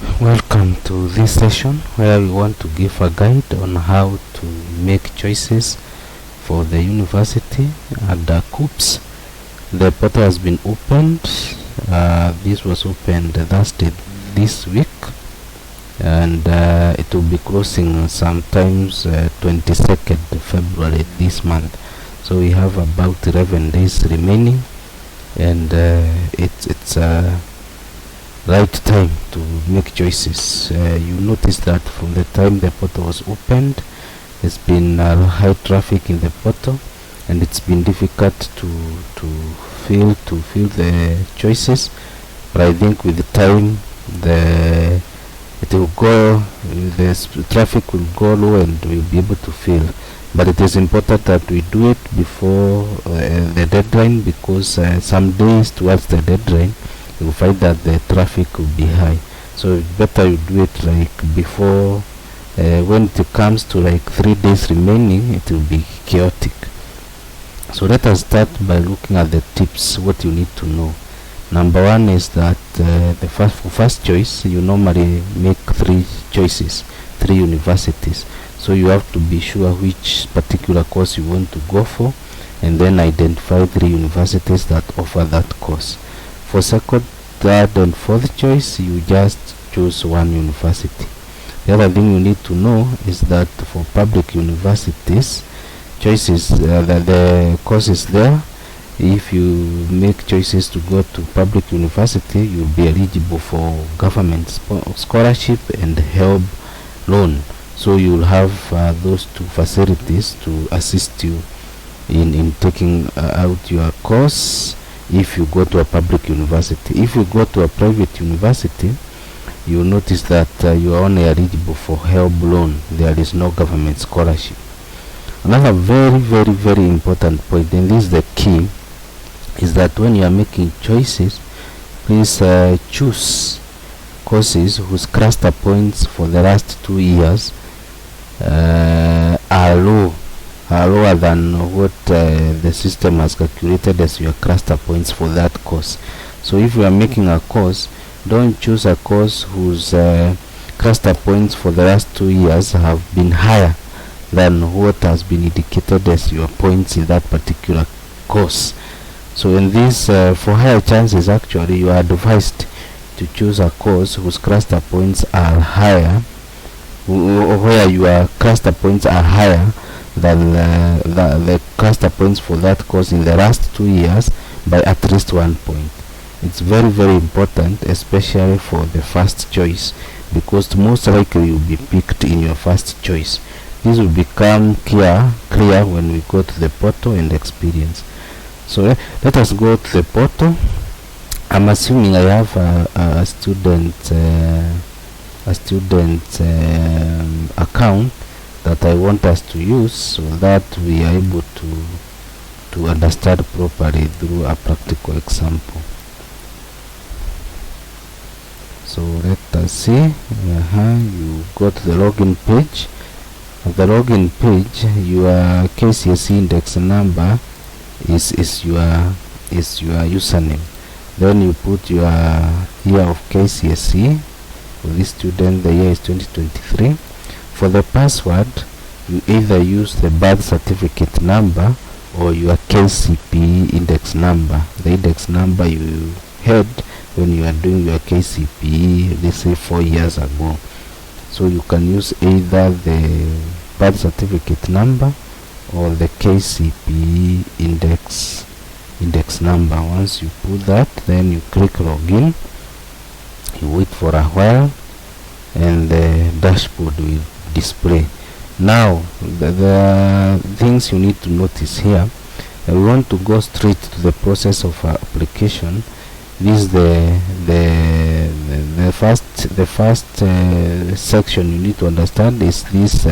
Welcome to this session where we want to give a guide on how to make choices for the university at the KUCCPS. The portal has been opened. This was opened Thursday this week, and it will be closing sometimes 22nd February this month. So we have about 11 days remaining, and it's right time to make choices. You notice that from the time the portal was opened, there's been high traffic in the portal, and it's been difficult to fill the choices. But I think with the time, the traffic will go low, and we'll be able to fill. But it is important that we do it before the deadline, because some days towards the deadline you'll find that the traffic will be high. So it's better you do it like before. When it comes to like 3 days remaining, it will be chaotic. So let us start by looking at the tips, what you need to know. Number one is that the first choice, you normally make 3 choices, 3 universities. So you have to be sure which particular course you want to go for, and then identify 3 universities that offer that course. For second, third, and fourth choice, you just choose one university. The other thing you need to know is that for public universities, choices, the courses there, if you make choices to go to public university, you'll be eligible for government scholarship and help loan. So you'll have those 2 facilities to assist you in taking out your course if you go to a public university. If you go to a private university, you'll notice that you are only eligible for help loan. There is no government scholarship. Another very important point, and this is the key, is that when you are making choices, please choose courses whose cluster points for the last 2 years are lower than what the system has calculated as your cluster points for that course. So if you are making a course, don't choose a course whose cluster points for the last 2 years have been higher than what has been indicated as your points in that particular course. So in this, for higher chances, actually you are advised to choose a course whose cluster points are higher, where your cluster points are higher than the cluster points for that course in the last 2 years by at least 1 point. It's very important, especially for the first choice, because most likely you'll be picked in your first choice. This will become clear when we go to the portal and experience. So let us go to the portal. I'm assuming I have a student account that I want us to use, so that we are able to understand properly through a practical example. So let us see. You go to the login page. At the login page, your KCSE index number is your username. Then you put your year of KCSE. For this student, the year is 2023. For the password, you either use the birth certificate number or your KCPE index number, the index number you had when you are doing your KCPE, let's say 4 years ago. So you can use either the birth certificate number or the KCPE index number. Once you put that, then you click login. You wait for a while, and the dashboard will display. Now the things you need to notice here, we want to go straight to the process of application. This is the first section you need to understand is this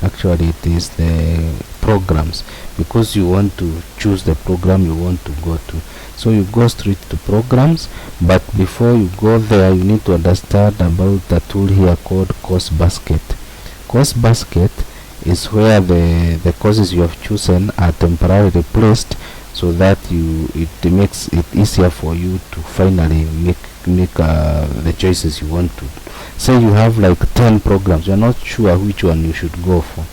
actually it is the programs, because you want to choose the program you want to go to. So you go straight to programs, but before you go there, you need to understand about the tool here called course basket. Course basket is where the courses you have chosen are temporarily placed so that it makes it easier for you to finally make the choices you want to. Say you have like 10 programs, you're not sure which one you should go for.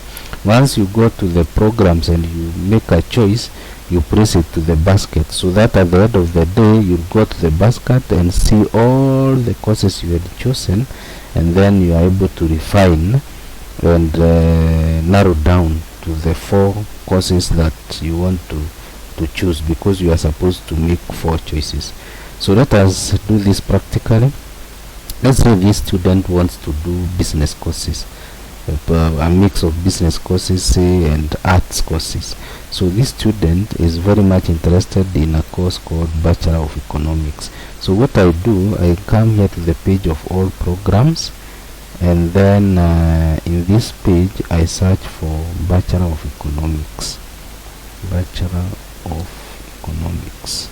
Once you go to the programs and you make a choice, you place it to the basket, so that at the end of the day you go to the basket and see all the courses you had chosen, and then you are able to refine and narrow down to the 4 courses that you want to choose, because you are supposed to make 4 choices. So let us do this practically. Let's say this student wants to do business courses, a mix of business courses and arts courses. So this student is very much interested in a course called Bachelor of Economics. So what I do, I come here to the page of all programs, and then in this page I search for Bachelor of Economics. Bachelor of Economics.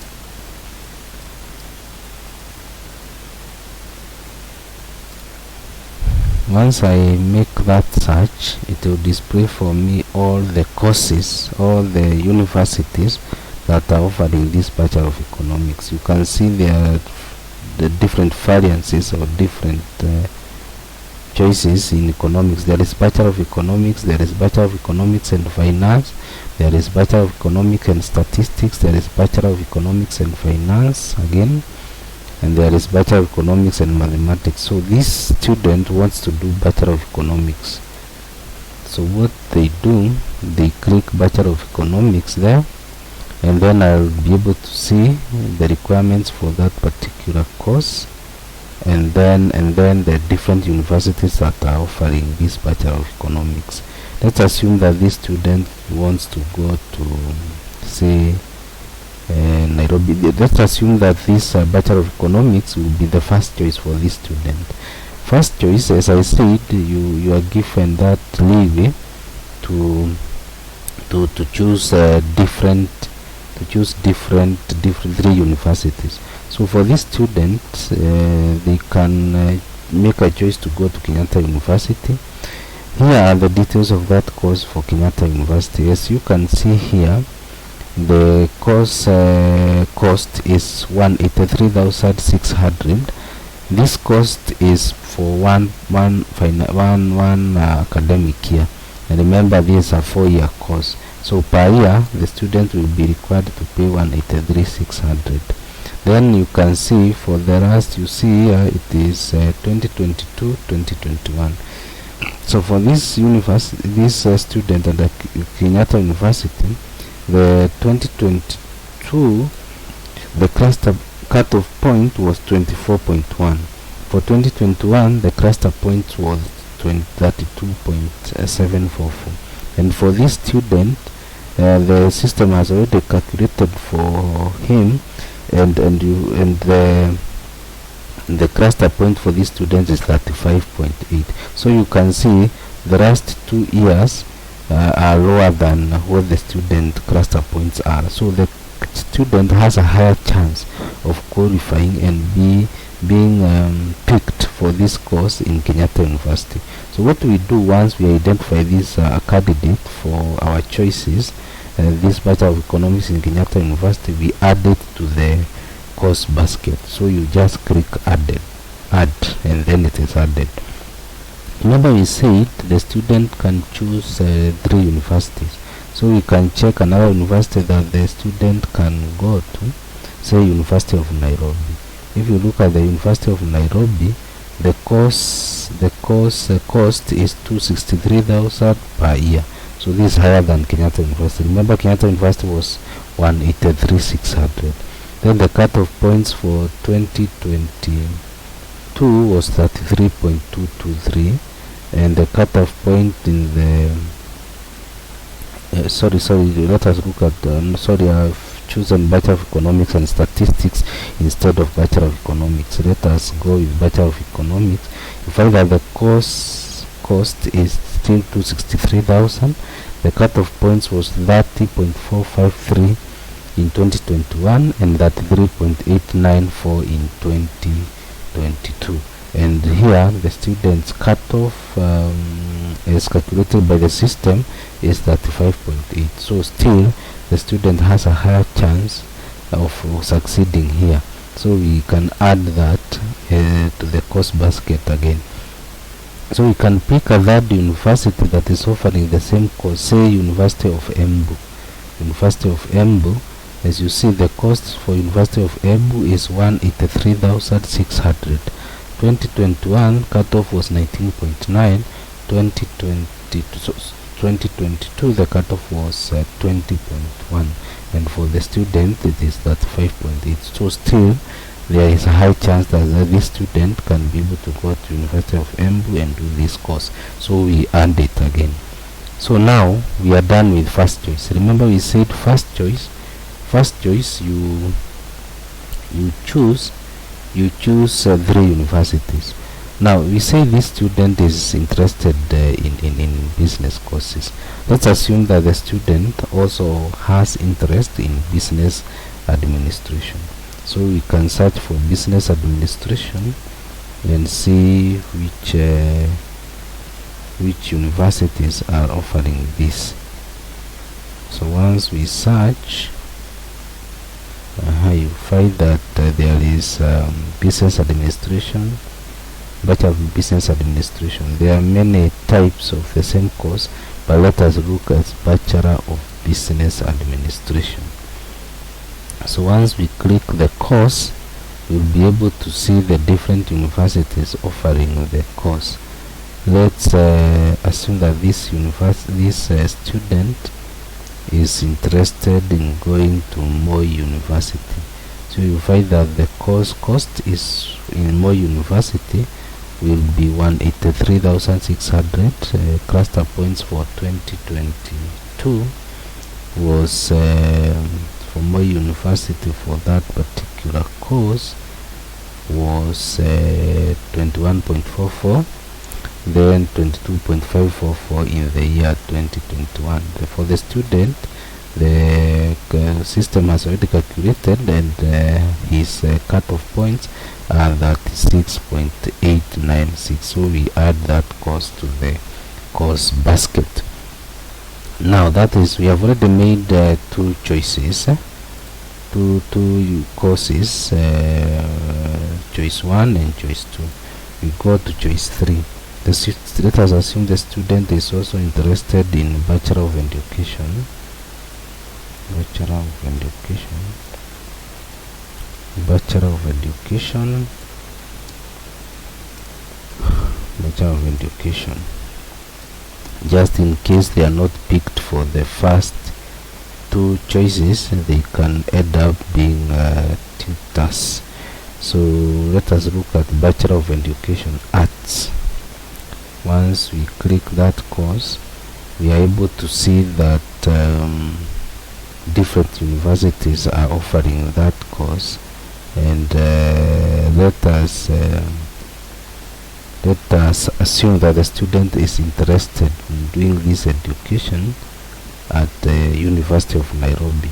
Once I make that search, it will display for me all the courses, all the universities that are offering this Bachelor of Economics. You can see there the different variances or different choices in economics. There is Bachelor of Economics, there is Bachelor of Economics and Finance, there is Bachelor of Economics and Statistics, there is Bachelor of Economics and Finance again, and there is Bachelor of Economics and Mathematics. So this student wants to do Bachelor of Economics. So what they do, they click Bachelor of Economics there, and then I'll be able to see the requirements for that particular course, and then the different universities that are offering this Bachelor of Economics. Let's assume that this student wants to go to, say, Nairobi. Let's assume that this Bachelor of Economics will be the first choice for this student. First choice, as I said, you are given that leeway to choose different 3 universities. So for this student, they can make a choice to go to Kenyatta University. Here are the details of that course for Kenyatta University. As you can see here, the course cost is 183,600. This cost is for one academic year, and remember this is a 4-year course. So per year the student will be required to pay 183,600. Then you can see for the rest, you see here it is 2022-2021. So for this student at the Kenyatta University, the 2022, the cluster cutoff point was 24.1. For 2021, the cluster point was 32.744. And for this student, the system has already calculated for him, and the cluster point for these students is 35.8. So you can see the last 2 years are lower than what the student cluster points are. So the student has a higher chance of qualifying and being picked for this course in Kenyatta University. So what we do, once we identify this candidate for our choices, this Bachelor of Economics in Kenyatta University, we add it to the course basket. So you just click add, and then it is added. Remember we said the student can choose 3 universities. So we can check another university that the student can go to, say University of Nairobi. If you look at the University of Nairobi, the cost is 263,000 per year. So this is higher than Kenyatta University. Remember Kenyatta University was 183,600. Then the cutoff points for 2022 was 33.223, and the cutoff point in the sorry, let us look at I've chosen Bachelor of Economics and Statistics instead of Bachelor of Economics. Let us go with Bachelor of Economics. You find that the cost is still 263,000. The cutoff points was 30.453 in 2021 and 33.894 in 2022. And here the students' cutoff is calculated by the system is 35.8. So still the student has a higher chance of succeeding here. So we can add that to the course basket again. So we can pick a third university that is offering the same course, say University of Embu. University of Embu, as you see, the cost for University of Embu is 183,600. 2021 cutoff was 19.9. 2022 the cutoff was 20.1, and for the student it is that 5.8. So still there is a high chance that this student can be able to go to University of Embu and do this course. So we add it again. So now we are done with first choice. Remember we said first choice you choose 3 universities. Now we say this student is interested in business courses. Let's assume that the student also has interest in business administration. So we can search for business administration and see which universities are offering this. So once we search, you find that there is business administration, Bachelor of Business Administration. There are many types of the same course, but let us look at Bachelor of Business Administration. So once we click the course, we'll be able to see the different universities offering the course. Let's assume that this student is interested in going to Moi University. So you find that the course cost is in Moi University will be 183,600. Cluster points for 2022 was for Moi University for that particular course was 21.44, then 22.544 in the year 2021. For the student, the system has already calculated, and his cutoff points are that 6.896. So we add that course to the course basket. Now that is, we have already made 2 choices, two courses, choice 1 and choice 2. We go to choice 3. Let us assume the student is also interested in Bachelor of Education. Bachelor of Education. Just in case they are not picked for the first 2 choices, they can end up being tutors. So let us look at Bachelor of Education Arts. Once we click that course, we are able to see that different universities are offering that course, and let us assume that the student is interested in doing this education at the University of Nairobi.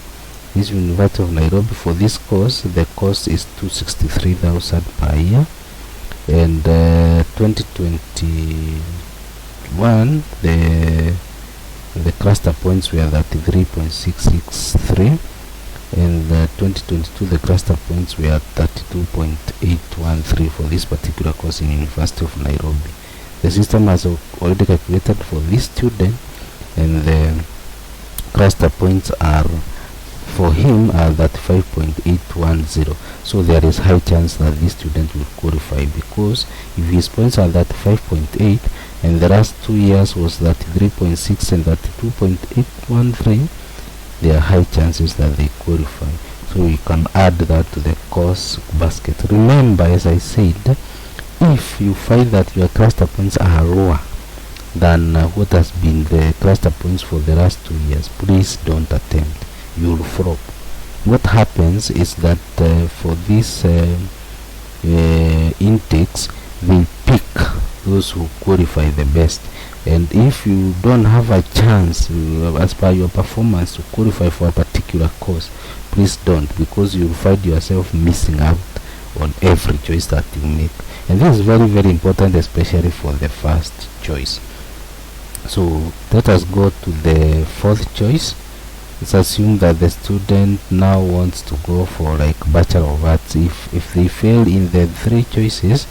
This University of Nairobi, for this course, the cost is 263,000 per year, and 2021 the cluster points were 33.663, and 2022 the cluster points were 32.813 for this particular course in University of Nairobi. The system has already calculated for this student, and the cluster points are for him are 35.810. So there is high chance that this student will qualify, because if his points are 35.8 and the last 2 years was 33.6 and 32.813, there are high chances that they qualify. So we can add that to the course basket. Remember, as I said, if you find that your cluster points are lower than what has been the cluster points for the last 2 years, please don't attempt. You will flop. What happens is that for these intakes, they pick those who qualify the best, and if you don't have a chance as per your performance to qualify for a particular course, please don't, because you will find yourself missing out on every choice that you make. And this is very, very important, especially for the first choice. So let us go to the 4th choice. let's assume that the student now wants to go for like Bachelor of Arts. If they fail in the 3 choices,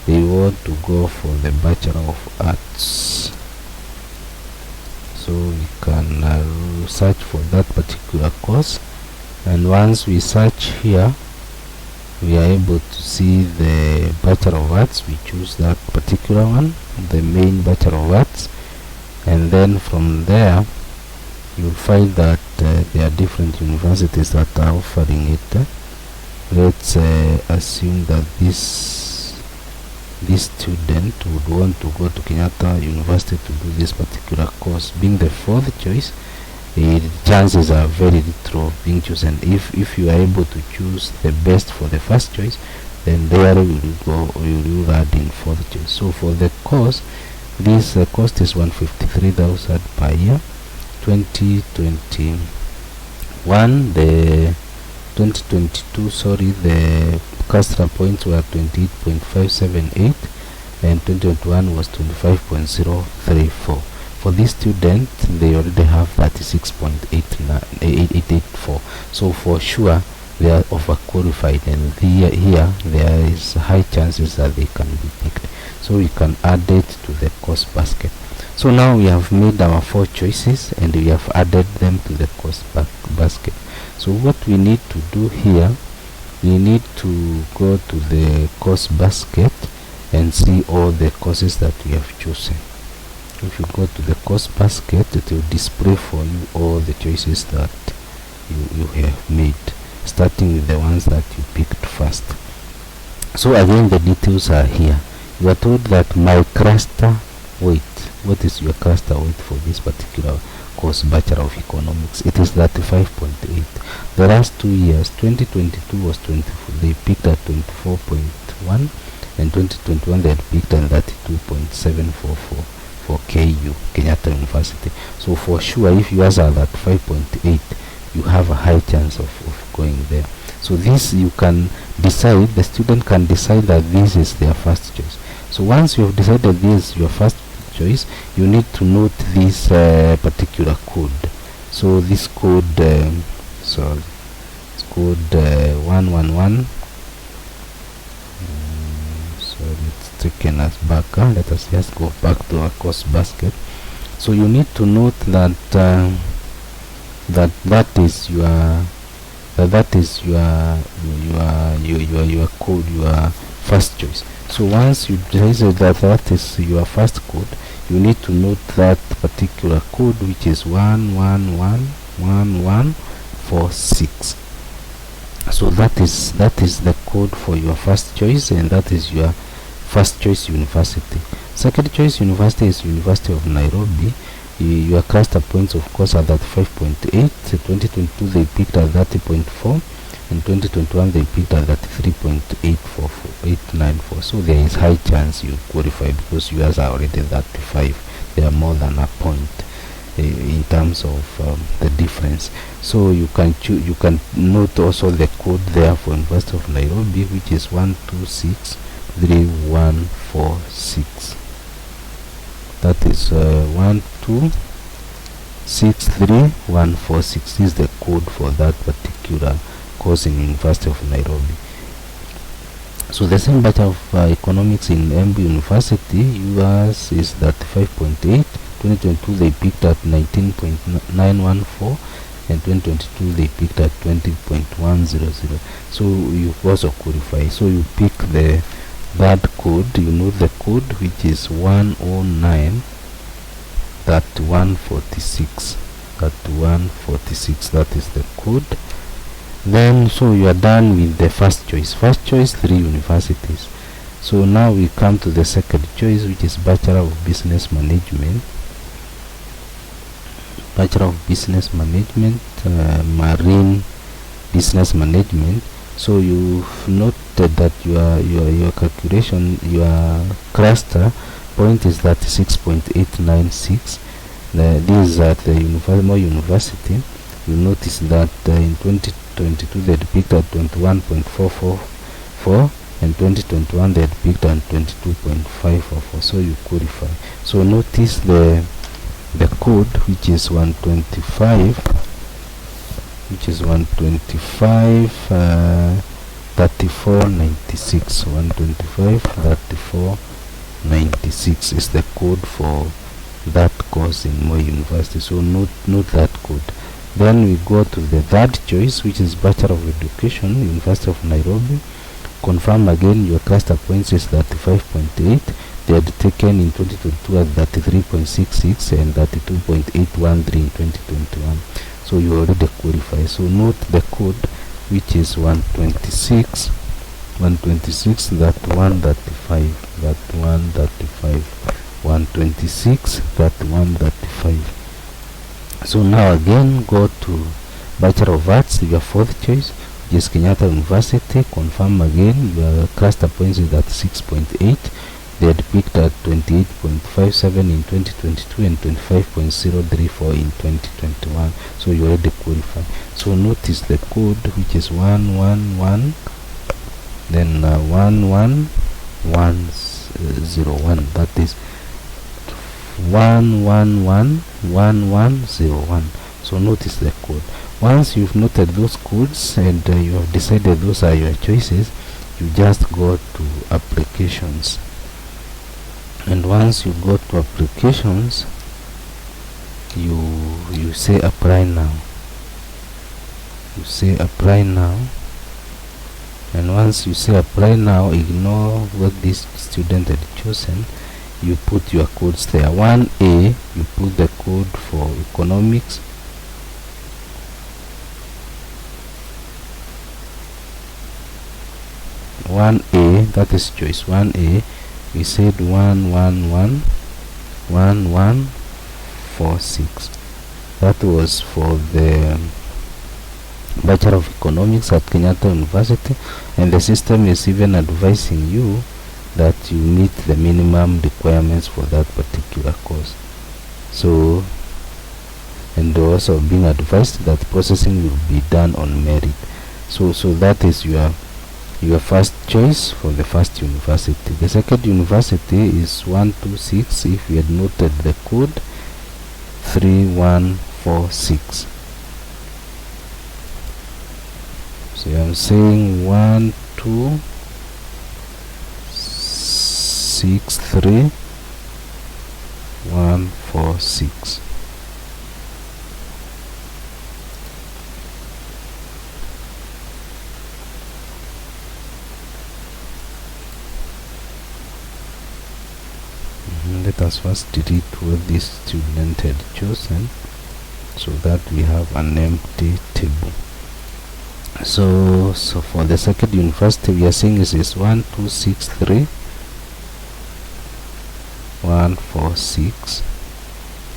they want to go for the Bachelor of Arts. So we can search for that particular course, and once we search here, we are able to see the Bachelor of Arts. We choose that particular one, the main Bachelor of Arts, and then from there you'll find that there are different universities that are offering it. Let's assume that this student would want to go to Kenyatta University to do this particular course. Being the 4th choice, the chances are very little of being chosen. If you are able to choose the best for the 1st choice, then there you will add in 4th choice. So for the course, this cost is 153,000 per year. 2021, the 2022, the Castra points were 28.578, and 2021 was 25.034. For this student, they already have 36.884. So for sure they are overqualified, and here there is high chances that they can be picked. So we can add it to the course basket. So now we have made our 4 choices and we have added them to the course basket. So what we need to do here, we need to go to the course basket and see all the courses that we have chosen. If you go to the course basket, it will display for you all the choices that you have made, starting with the ones that you picked first. So again, the details are here. You are told that my cluster weight, what is your cluster weight for this particular course, Bachelor of Economics? It is 35.8. The last 2 years, 2022 was 24, they picked at 24.1, and 2021 they had picked at 32.744 for KU, Kenyatta University. So for sure, if yours are at 5.8, you have a high chance of going there. So this you can decide, the student can decide that this is their first choice. So once you have decided this is your first choice, you need to note this particular code. So this code, it's code 111. So it's taken us back. Let us just go back to our course basket. So you need to note that that is your code, your first choice. So once you decide that is your first code, you need to note that particular code, which is 1111146. So that is the code for your first choice, and that is your first choice university. Second choice university is University of Nairobi. Your cluster points, of course, are at 5.8. 2022 they picked at 30.4, and 2021 they picked at 3.894. So there is high chance you qualify because yours are already 35. They are more than a point in terms of the difference. So you can note also the code there for University of Nairobi, which is 1263146. That is 1263146 is the code for that particular course in University of Nairobi. So the same Bachelor of Economics in Embu University, yours is 35.8. 2022 they picked at 19.914, and 2022 they picked at 20.100. So you also qualify. So you pick that code, you know the code, which is 109.146. That is the code. Then so you are done with the first choice. 3 universities. So now we come to the second choice, which is Bachelor of Business Management. Marine Business Management. So you've noted that your calculation, your cluster point is 36.896. This is at the university. You notice that in 2022 they had picked at 21.444, and 2021 they had picked at 22.544. So you qualify. So notice the code, which is 125 which is 125 34 96. 125 34 96 is the code for that course in Moi University. So note that code. Then we go to the third choice, which is Bachelor of Education, University of Nairobi. Confirm again your cluster points is 35.8. They had taken in 2022 at 33.66 and 32.813 in 2021. So you already qualify. So note the code, which is 126 that 135 that 135 126 that 135. So now again go to Bachelor of Arts, your fourth choice, which is Kenyatta University. Confirm again your cluster points is at 6.8. They had picked at 28.57 in 2022 and 25.034 in 2021. So you already qualify. So notice the code, which is 111 then 11101. That is 1111101. So notice the code. Once you've noted those codes and you have decided those are your choices, you just go to applications. And once you go to applications, you say apply now. You say apply now. And once you say apply now, ignore what this student had chosen. You put your codes there. 1A, you put the code for economics. 1A, that is choice 1A. We said 1111146. That was for the Bachelor of Economics at Kenyatta University, and the system is even advising you that you meet the minimum requirements for that particular course. So, and also being advised that processing will be done on merit. So that is your first choice for the first university. The second university is 126. If you had noted the code 3146. So I'm saying 1263146. Let us first delete what this student had chosen so that we have an empty table. So for the second university, we are saying is 1263146.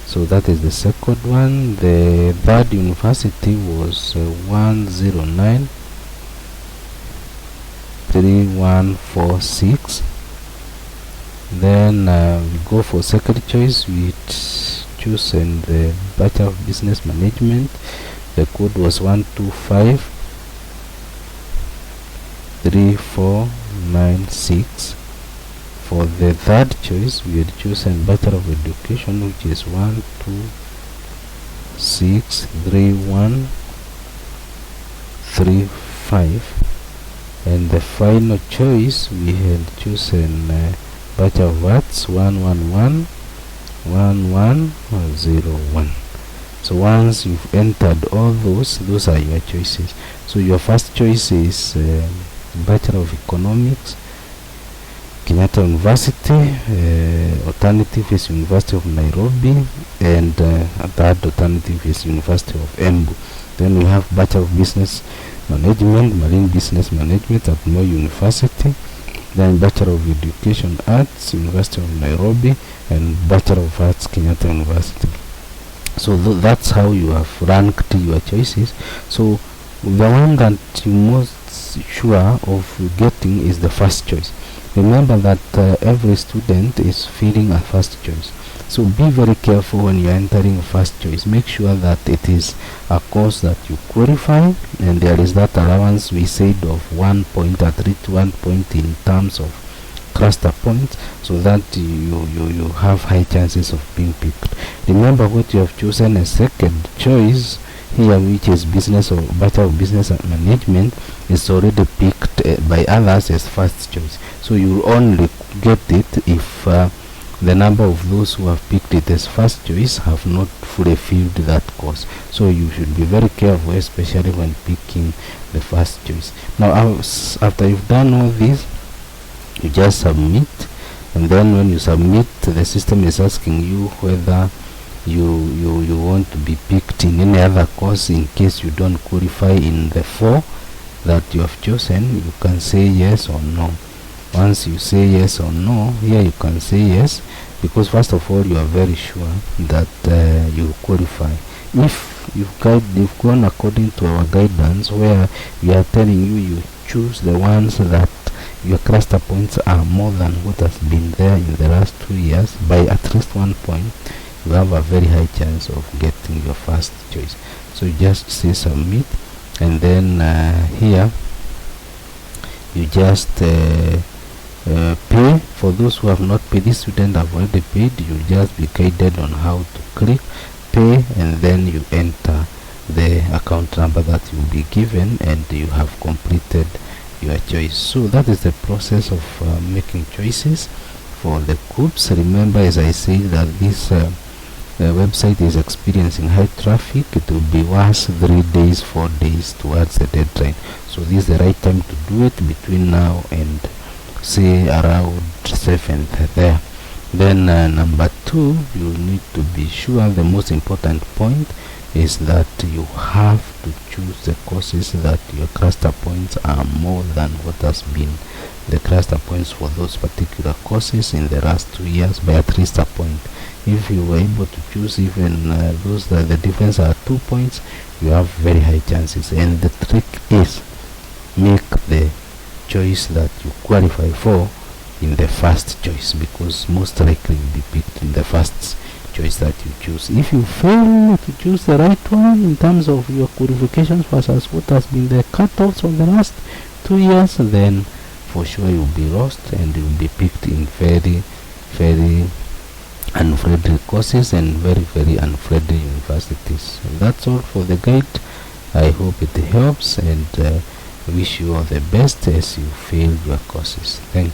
So that is the second one. The third university was 1093146. Then we go for second choice. We choose the Bachelor of Business Management. The code was 1253496. For the third choice, we had chosen Bachelor of Education, which is 1263135. And the final choice, we had chosen Bachelor of Arts 1111101. So once you've entered all those are your choices. So your first choice is Bachelor of Economics, Kenyatta University. Alternative is University of Nairobi, and third alternative is University of Embu. Then we have Bachelor of Business Management, Marine Business Management at Moi University. Then Bachelor of Education Arts, University of Nairobi, and Bachelor of Arts, Kenyatta University. So that's how you have ranked your choices. So the one that you're most sure of getting is the first choice. Remember that every student is feeling a first choice. So be very careful when you're entering a first choice. Make sure that it is a course that you qualify, and there is that allowance we said of 1 point, at least 1 point in terms of cluster points, so that you have high chances of being picked. Remember, what you have chosen as second choice here, which is business or Bachelor of Business Management, is already picked by others as first choice. So you will only get it if the number of those who have picked it as first choice have not fully filled that course. So you should be very careful, especially when picking the first choice. Now, after you've done all this, you just submit, and then when you submit, the system is asking you whether you want to be picked in any other course in case you don't qualify in the 4 that you have chosen. You can say yes or no. Once you say yes or no, here you can say yes, because first of all you are very sure that you qualify. If you've gone according to our guidance, where we are telling you choose the ones that your cluster points are more than what has been there in the last 2 years by at least 1 point, you have a very high chance of getting your first choice. So you just say submit, and then here you just pay. For those who have not paid, this student have already paid, you just be guided on how to click pay, and then you enter the account number that you will be given, and you have completed your choice. So that is the process of making choices for the KUCCPS. Remember, as I said, that this website is experiencing high traffic. It will be worse 3 days, 4 days towards the deadline. So this is the right time to do it, between now and say around 7th there. Then number 2, you need to be sure, the most important point is that you have to choose the courses that your cluster points are more than what has been the cluster points for those particular courses in the last 2 years by at least a point. If you were able to choose even those that the difference are 2 points, you have very high chances. And the trick is, make the choice that you qualify for in the first choice, because most likely you'll be picked in the first choice that you choose. If you fail to choose the right one in terms of your qualifications versus what has been the cutoffs of the last 2 years, then for sure you'll be lost, and you'll be picked in very, very unfriendly courses and very, very unfriendly universities. So that's all for the guide. I hope it helps, and wish you all the best as you fail your courses. Thank you.